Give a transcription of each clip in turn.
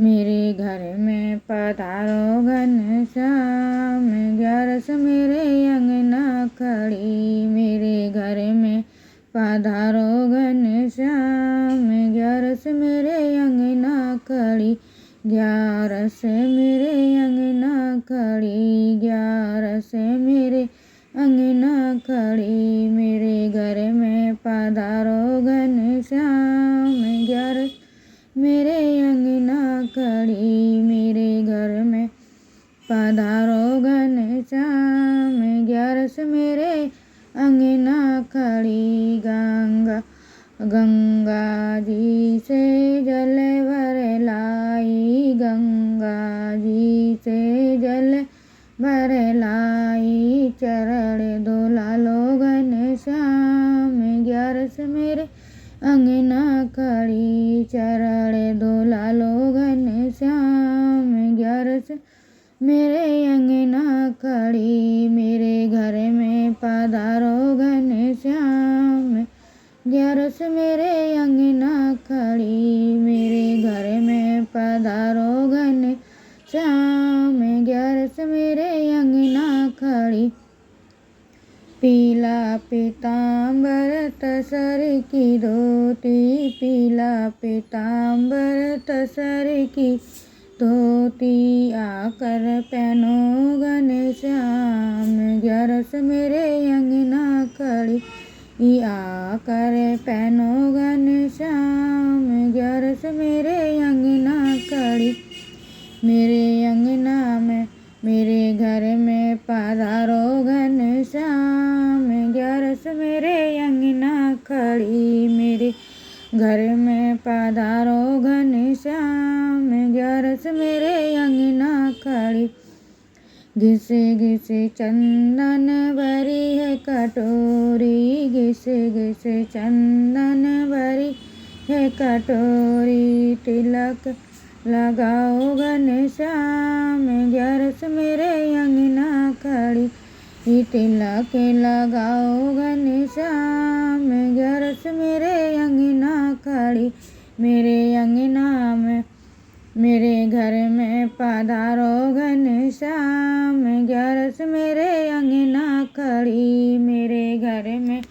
मेरे घर में पधारो घनश्याम, ग्यारस मेरे अंगना खड़ी। मेरे घर में पधारो घनश्याम, ग्यारस मेरे अंगना खड़ी। ग्यारस मेरे अंगना खड़ी, ग्यारस मेरे अंगना खड़ी। मेरे घर में पधारो घनश्याम, ग्यारस मेरे अंगना खड़ी। मेरे घर में पधारो घनश्याम, ग्यारस मेरे अंगना खड़ी। गंगा जी से जल भर लाई, गंगा जी से जल भर लाई। चरण धोला लो घनश्याम, ग्यारस मेरे अंगना खड़ी। चरण धोला लो घनश्याम, ग्यारस मेरे अंगना खड़ी। मेरे घर में पधारो घनश्याम, ग्यारस मेरे अंगना खड़ी। मेरे घर में पधारो घनश्याम, ग्यारस मेरे अंगना खड़ी। पीला पीताम्बर तसर की धोती, पीला पीताम्बर तसर की धोती। आकर पहनो घनश्याम, ग्यारस मेरे अंगना खड़ी। आकर पहनो घनश्याम, ग्यारस मेरे अंगना खड़ी। मेरे अंगना में मेरे घर में पधारो घनश्याम, ग्यारस मेरे अंगना खड़ी। मेरे घर में पधारो घनश्याम, ग्यारस मेरे अंगना खड़ी। घिसे घिसे चंदन भरी है कटोरी, घिसे घिसे चंदन भरी है कटोरी। तिलक लगाओ घनश्याम, ग्यारस मेरे अंगना खड़ी। तिलक लगाओ घनश्याम, ग्यारस मेरे अंगना खड़ी। मेरे अंगना में मेरे घर में पधारो घनश्याम, ग्यारस मेरे अंगना खड़ी। मेरे घर में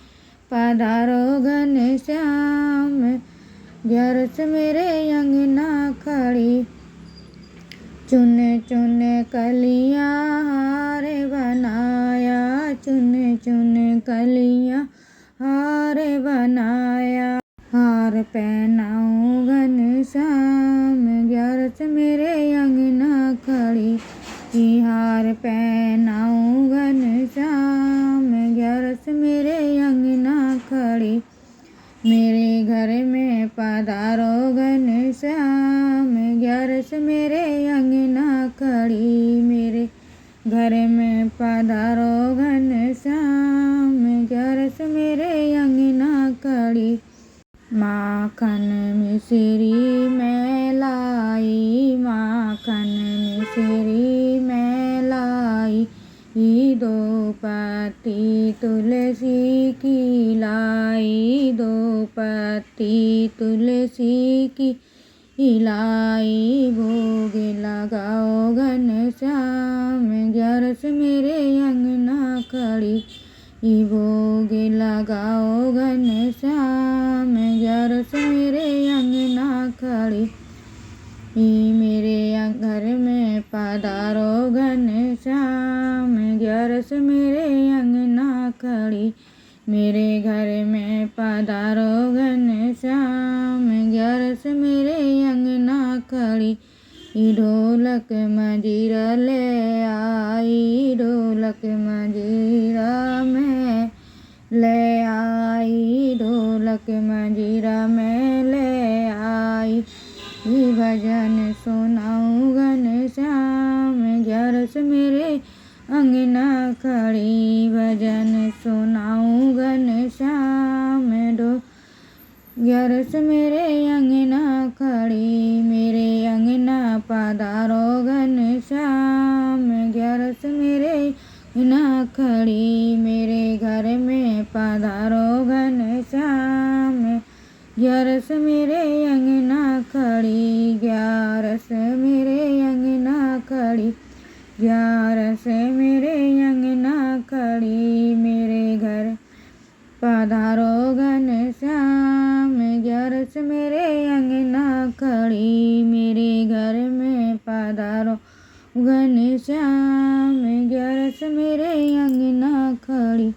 पधारो घनश्याम, ग्यारस मेरे अंगना खड़ी। चुन चुन कलियां हार बनाया, चुन चुन कलियां हार बनाया। हार पहनाऊं घनश्याम, ग्यारस मेरे अंगना खड़ी। हार पहनाऊं घनश्याम, ग्यारस मेरे अंगना खड़ी। मेरे घर में पधारो घनश्याम, ग्यारस मेरे अंगना खड़ी। मेरे घर में पधारो घनश्याम, ग्यारस मेरे अंगना खड़ी। माखन मिश्री मैं लाई, माखन मिश्री मैं लाई। दो पत्ती तुलसी की लाई, दो पत्ती तुलसी की लाई। भोग लगाओ घनश्याम, ग्यारस मेरे अंगना खड़ी। भोग लगाओ घनश्याम, ग्यारस मेरे अंगना खड़ी। मेरे घर में पधारो घनश्याम, ग्यारस मेरे अंगना खड़ी। मेरे घर में पधारो घनश्याम, ग्यारस मेरे अंगना खड़ी। ढोलक मंजीरा ले आई, ढोलक मंजीरा में ले आई, ढोलक मंजीरा में ले आई। भजन सुनाऊं घनश्याम, ग्यारस मेरे अंगना खड़ी। भजन सुनाऊं घनश्याम, ग्यारस मेरे अंगना खड़ी। मेरे अंगना पधारो घनश्याम, ग्यारस मेरे अंगना खड़ी। मेरे घर में पधारो घनश्याम, ग्यारस मेरे अंगना खड़ी। ग्यारस ग्यारस मेरे अंगना खड़ी, ग्यारस मेरे अंगना खड़ी, मेरे घर पधारो घनश्याम, ग्यारस मेरे अंगना खड़ी, मेरे घर में पधारो घनश्याम, ग्यारस मेरे अंगना खड़ी।